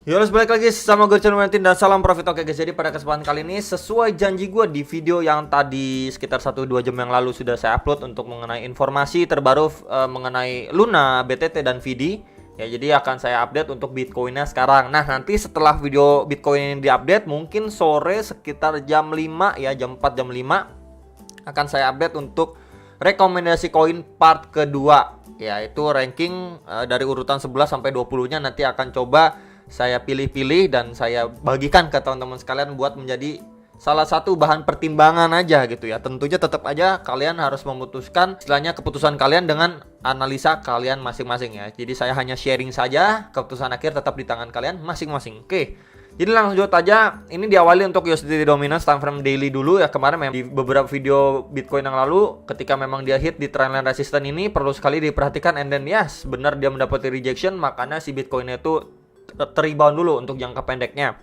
Yo, balik lagi sama gue Channel Martin dan salam profit. Oke guys, jadi pada kesempatan kali ini sesuai janji gue di video yang tadi sekitar 1-2 jam yang lalu sudah saya upload untuk mengenai informasi terbaru mengenai Luna, BTT dan VD. Ya, jadi akan saya update untuk Bitcoinnya sekarang. Nah, nanti setelah video Bitcoin ini diupdate, mungkin sore sekitar jam 5 ya, jam 4 jam 5 akan saya update untuk rekomendasi koin part kedua. Ya, itu ranking dari urutan 11 sampai 20-nya nanti akan coba saya pilih-pilih dan saya bagikan ke teman-teman sekalian buat menjadi salah satu bahan pertimbangan aja gitu ya. Tentunya tetap aja kalian harus memutuskan istilahnya keputusan kalian dengan analisa kalian masing-masing ya. Jadi saya hanya sharing saja, keputusan akhir tetap di tangan kalian masing-masing. Oke. Jadi langsung aja, ini diawali untuk USDT dominance time frame daily dulu ya. Kemarin memang di beberapa video Bitcoin yang lalu ketika memang dia hit di trendline resistance ini perlu sekali diperhatikan, and then yes, benar dia mendapati rejection, makanya si Bitcoinnya itu rebound dulu untuk jangka pendeknya.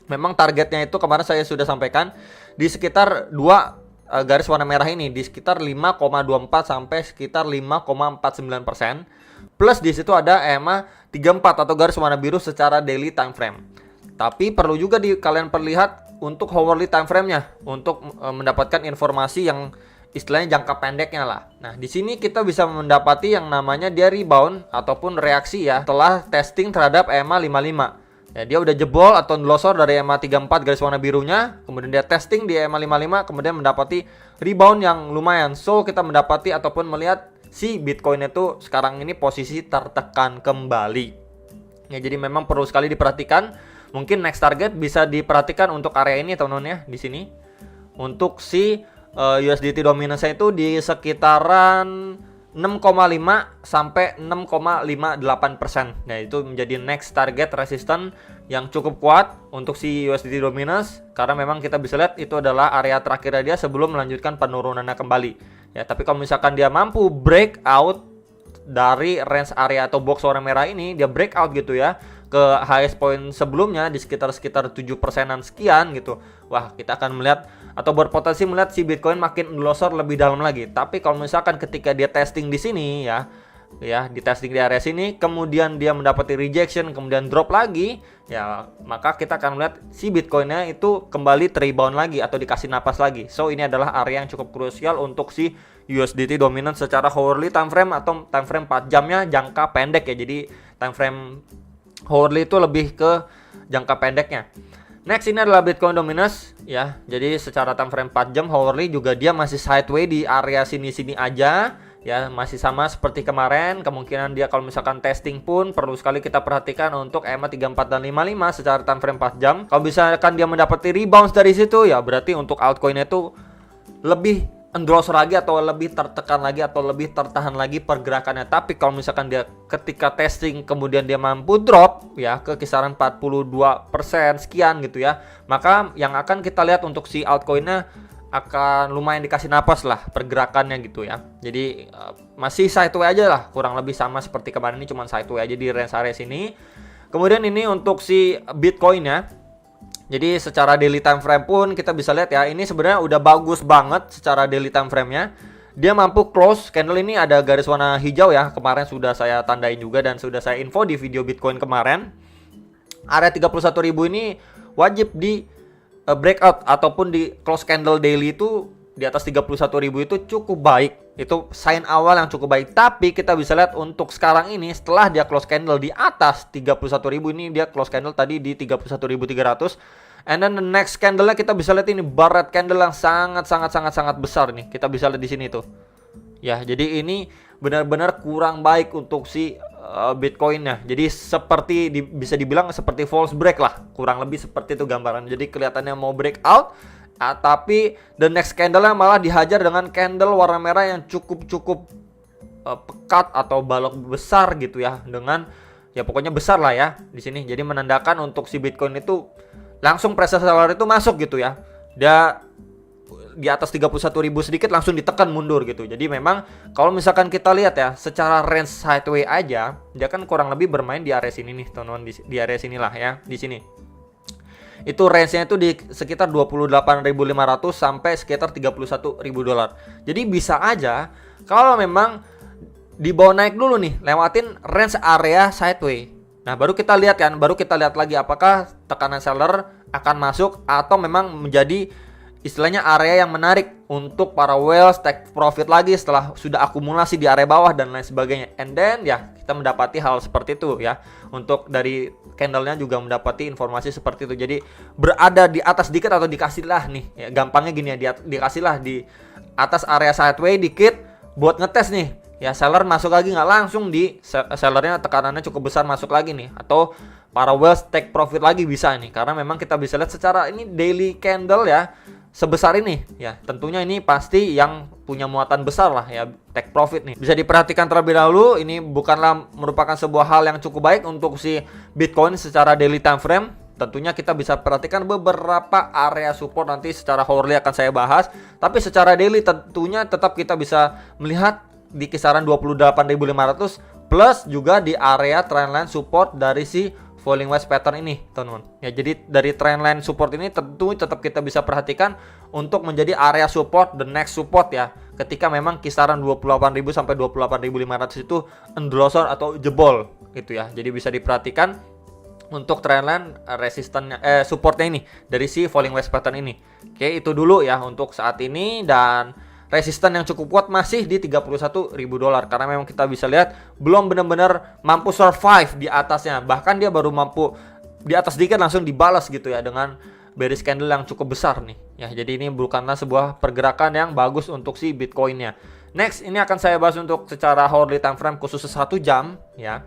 Memang targetnya itu kemarin saya sudah sampaikan di sekitar 2 garis warna merah ini, di sekitar 5,24 sampai sekitar 5,49%. Plus di situ ada EMA 34 atau garis warna biru secara daily time frame. Tapi perlu juga kalian perlihat untuk hourly time frame-nya untuk mendapatkan informasi yang istilahnya jangka pendeknya lah. Nah, di sini kita bisa mendapati yang namanya dia rebound ataupun reaksi ya setelah testing terhadap EMA 55. Ya, dia udah jebol atau ngelosor dari EMA 34 garis warna birunya, kemudian dia testing di EMA 55, kemudian mendapati rebound yang lumayan. So, kita mendapati ataupun melihat si Bitcoin itu sekarang ini posisi tertekan kembali. Ya, jadi memang perlu sekali diperhatikan. Mungkin next target bisa diperhatikan untuk area ini teman-teman ya, di sini. Untuk si USDT dominance itu di sekitaran 6,5 sampai 6,58%. Nah, itu menjadi next target resistance yang cukup kuat untuk si USDT dominance karena memang kita bisa lihat itu adalah area terakhir dia sebelum melanjutkan penurunannya kembali. Ya, tapi kalau misalkan dia mampu breakout dari range area atau box warna merah ini, dia breakout gitu ya ke highest point sebelumnya di sekitar 7%-an sekian gitu. Wah, kita akan melihat atau berpotensi melihat si Bitcoin makin melosor lebih dalam lagi. Tapi kalau misalkan ketika dia testing di sini ya di testing di area sini, kemudian dia mendapati rejection, kemudian drop lagi, ya maka kita akan melihat si Bitcoinnya itu kembali rebound lagi atau dikasih napas lagi. So, ini adalah area yang cukup krusial untuk si USDT dominant secara hourly time frame atau time frame 4 jamnya jangka pendek ya. Jadi time frame hourly itu lebih ke jangka pendeknya. Next ini adalah Bitcoin dominance ya. Jadi secara time frame 4 jam hourly juga dia masih sideways di area sini-sini aja ya, masih sama seperti kemarin. Kemungkinan dia kalau misalkan testing pun perlu sekali kita perhatikan untuk EMA 34 dan 55 secara time frame 4 jam. Kalau misalkan dia mendapati rebound dari situ ya berarti untuk altcoinnya itu lebih endorse lagi atau lebih tertekan lagi atau lebih tertahan lagi pergerakannya. Tapi kalau misalkan dia ketika testing kemudian dia mampu drop ya ke kisaran 42% sekian gitu ya, maka yang akan kita lihat untuk si altcoinnya akan lumayan dikasih napas lah pergerakannya gitu ya. Jadi masih sideways aja lah, kurang lebih sama seperti kemarin, ini cuma sideways aja di range area sini. Kemudian ini untuk si Bitcoinnya. Jadi secara daily time frame pun kita bisa lihat ya, ini sebenarnya udah bagus banget secara daily time frame-nya. Dia mampu close candle ini ada garis warna hijau ya. Kemarin sudah saya tandain juga dan sudah saya info di video Bitcoin kemarin. Area 31.000 ini wajib di breakout ataupun di close candle daily itu di atas 31.000 itu cukup baik. Itu sign awal yang cukup baik. Tapi kita bisa lihat untuk sekarang ini setelah dia close candle di atas 31.000, ini dia close candle tadi di 31.300. And then the next candle-nya kita bisa lihat ini bar red candle yang sangat besar nih. Kita bisa lihat di sini tuh. Ya, jadi ini benar-benar kurang baik untuk si Bitcoin-nya. Jadi seperti bisa dibilang seperti false break lah. Kurang lebih seperti itu gambaran. Jadi kelihatannya mau breakout, tapi the next candle-nya malah dihajar dengan candle warna merah yang cukup pekat atau balok besar gitu ya, dengan ya pokoknya besar lah ya di sini. Jadi menandakan untuk si Bitcoin itu langsung pressure seller itu masuk gitu ya. Dia di atas 31.000 sedikit langsung ditekan mundur gitu. Jadi memang kalau misalkan kita lihat ya secara range sideways aja, dia kan kurang lebih bermain di area sini nih teman-teman, di area sinilah ya, di sini. Itu range-nya itu di sekitar 28.500 sampai sekitar 31.000 dolar. Jadi bisa aja kalau memang dibawa naik dulu nih, lewatin range area sideways. Nah, baru kita lihat kan, baru kita lihat lagi apakah tekanan seller akan masuk atau memang menjadi istilahnya area yang menarik untuk para whales take profit lagi setelah sudah akumulasi di area bawah dan lain sebagainya. And then ya kita mendapati hal seperti itu ya. Untuk dari candlenya juga mendapati informasi seperti itu. Jadi berada di atas dikit atau dikasihlah nih. Ya, gampangnya gini ya, dikasihlah di atas area sideways dikit buat ngetes nih. Ya seller masuk lagi nggak langsung di sellernya tekanannya cukup besar masuk lagi nih, atau para whales take profit lagi bisa nih, karena memang kita bisa lihat secara ini daily candle ya sebesar ini ya, tentunya ini pasti yang punya muatan besar lah ya take profit nih. Bisa diperhatikan terlebih dahulu, ini bukanlah merupakan sebuah hal yang cukup baik untuk si Bitcoin secara daily time frame. Tentunya kita bisa perhatikan beberapa area support, nanti secara hourly akan saya bahas, tapi secara daily tentunya tetap kita bisa melihat di kisaran 28.500 plus juga di area trendline support dari si falling wedge pattern ini, teman-teman. Ya, jadi dari trendline support ini tentu tetap kita bisa perhatikan untuk menjadi area support, the next support ya. Ketika memang kisaran 28.000 sampai 28.500 itu endorser atau jebol gitu ya. Jadi bisa diperhatikan untuk trendline resistannya supportnya ini dari si falling wedge pattern ini. Oke, itu dulu ya untuk saat ini, dan resisten yang cukup kuat masih di $31.000 karena memang kita bisa lihat belum benar-benar mampu survive di atasnya, bahkan dia baru mampu di atas dikit langsung dibalas gitu ya dengan bearish candle yang cukup besar nih ya. Jadi ini bukanlah sebuah pergerakan yang bagus untuk si Bitcoinnya. Next, ini akan saya bahas untuk secara hourly time frame khusus 1 jam ya.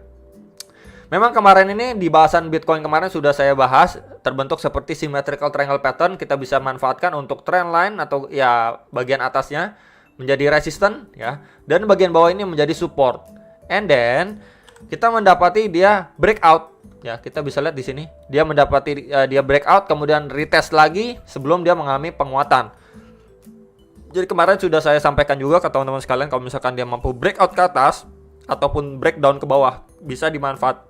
Memang kemarin ini di bahasan Bitcoin kemarin sudah saya bahas terbentuk seperti symmetrical triangle pattern, kita bisa manfaatkan untuk trend line atau ya bagian atasnya menjadi resistance ya, dan bagian bawah ini menjadi support. And then kita mendapati dia breakout ya, kita bisa lihat di sini dia mendapati dia breakout kemudian retest lagi sebelum dia mengalami penguatan. Jadi kemarin sudah saya sampaikan juga ke teman-teman sekalian, kalau misalkan dia mampu breakout ke atas ataupun breakdown ke bawah bisa dimanfaatkan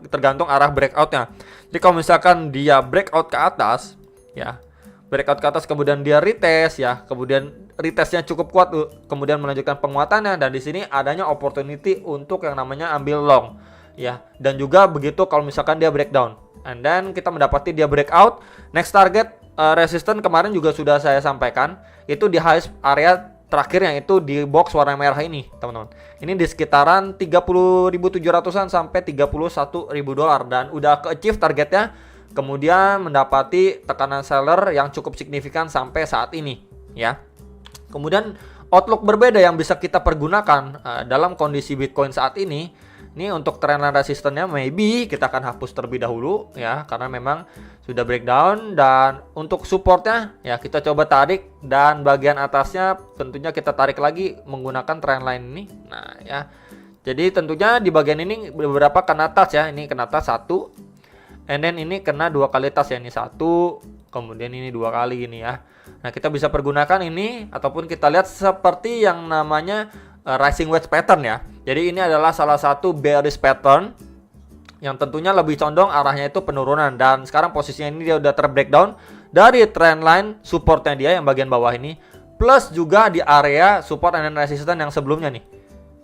tergantung arah breakoutnya. Jadi kalau misalkan dia breakout ke atas ya, breakout ke atas kemudian dia retest ya, kemudian retestnya cukup kuat kemudian melanjutkan penguatannya, dan di sini adanya opportunity untuk yang namanya ambil long ya. Dan juga begitu kalau misalkan dia breakdown and then kita mendapati dia breakout, next target resistance kemarin juga sudah saya sampaikan itu di highest area terakhirnya itu di box warna merah ini, teman-teman. Ini di sekitaran 30.700-an sampai $31.000 dan udah ke-achieve targetnya. Kemudian mendapati tekanan seller yang cukup signifikan sampai saat ini, ya. Kemudian outlook berbeda yang bisa kita pergunakan dalam kondisi Bitcoin saat ini. Ini untuk trendline resistannya maybe kita akan hapus terlebih dahulu ya, karena memang sudah breakdown, dan untuk supportnya ya kita coba tarik, dan bagian atasnya tentunya kita tarik lagi menggunakan trendline ini. Nah ya, jadi tentunya di bagian ini beberapa kena touch ya, ini kena touch 1, and then ini kena 2 kali touch ya, ini 1, kemudian ini 2 kali gini ya. Nah kita bisa pergunakan ini ataupun kita lihat seperti yang namanya rising wedge pattern ya. Jadi ini adalah salah satu bearish pattern yang tentunya lebih condong arahnya itu penurunan, dan sekarang posisinya ini dia udah terbreakdown dari trendline supportnya dia yang bagian bawah ini, plus juga di area support and resistance yang sebelumnya nih,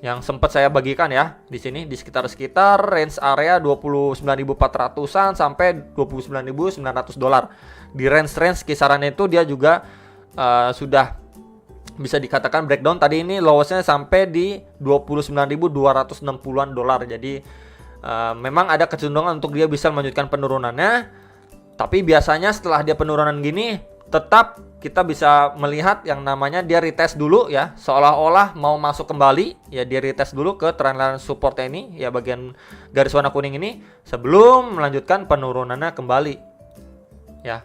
yang sempat saya bagikan ya di sini di sekitar range area 29.400-an sampai $29.900. Di range kisaran itu dia juga sudah bisa dikatakan breakdown. Tadi ini lowestnya sampai di 29.260-an dolar. Jadi memang ada kecenderungan untuk dia bisa melanjutkan penurunannya. Tapi biasanya setelah dia penurunan gini, tetap kita bisa melihat yang namanya dia retest dulu ya, seolah-olah mau masuk kembali ya. Dia retest dulu ke trendline supportnya ini ya, bagian garis warna kuning ini, sebelum melanjutkan penurunannya kembali ya.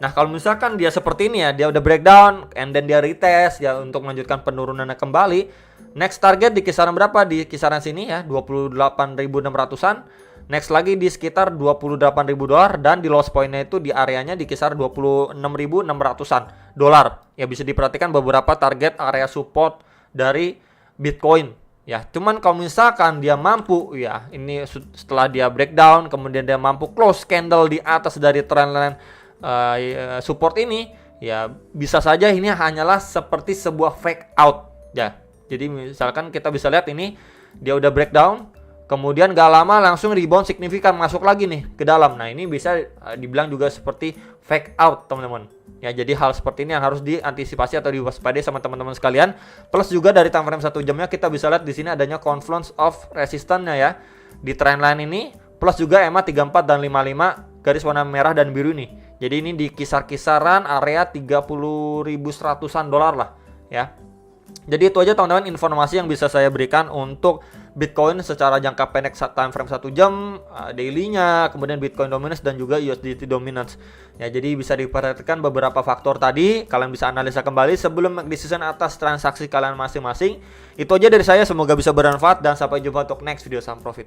Nah kalau misalkan dia seperti ini ya, dia udah breakdown and then dia retest ya untuk melanjutkan penurunannya kembali, next target di kisaran berapa? Di kisaran sini ya, 28.600-an. Next lagi di sekitar $28.000, dan di loss pointnya itu di areanya di kisar 26.600-an dolar. Ya bisa diperhatikan beberapa target area support dari Bitcoin ya. Cuman kalau misalkan dia mampu ya, ini setelah dia breakdown kemudian dia mampu close candle di atas dari trendline support ini ya, bisa saja ini hanyalah seperti sebuah fake out ya. Jadi misalkan kita bisa lihat ini dia udah breakdown, Kemudian gak lama langsung rebound signifikan masuk lagi nih ke dalam. Nah ini bisa dibilang juga seperti fake out teman-teman. Ya jadi hal seperti ini yang harus diantisipasi atau diwaspadai sama teman-teman sekalian. Plus juga dari time frame 1 jamnya kita bisa lihat di sini adanya confluence of resistance-nya ya di trendline ini. Plus juga EMA 34 dan 55 garis warna merah dan biru nih. Jadi ini di kisar-kisaran area 30.100-an dolar lah ya. Jadi itu aja teman-teman informasi yang bisa saya berikan untuk Bitcoin secara jangka pendek time frame 1 jam, daily-nya, kemudian Bitcoin dominance dan juga USDT dominance. Ya, jadi bisa diperhatikan beberapa faktor tadi, kalian bisa analisa kembali sebelum make decision atas transaksi kalian masing-masing. Itu aja dari saya, semoga bisa bermanfaat dan sampai jumpa untuk next video saham profit.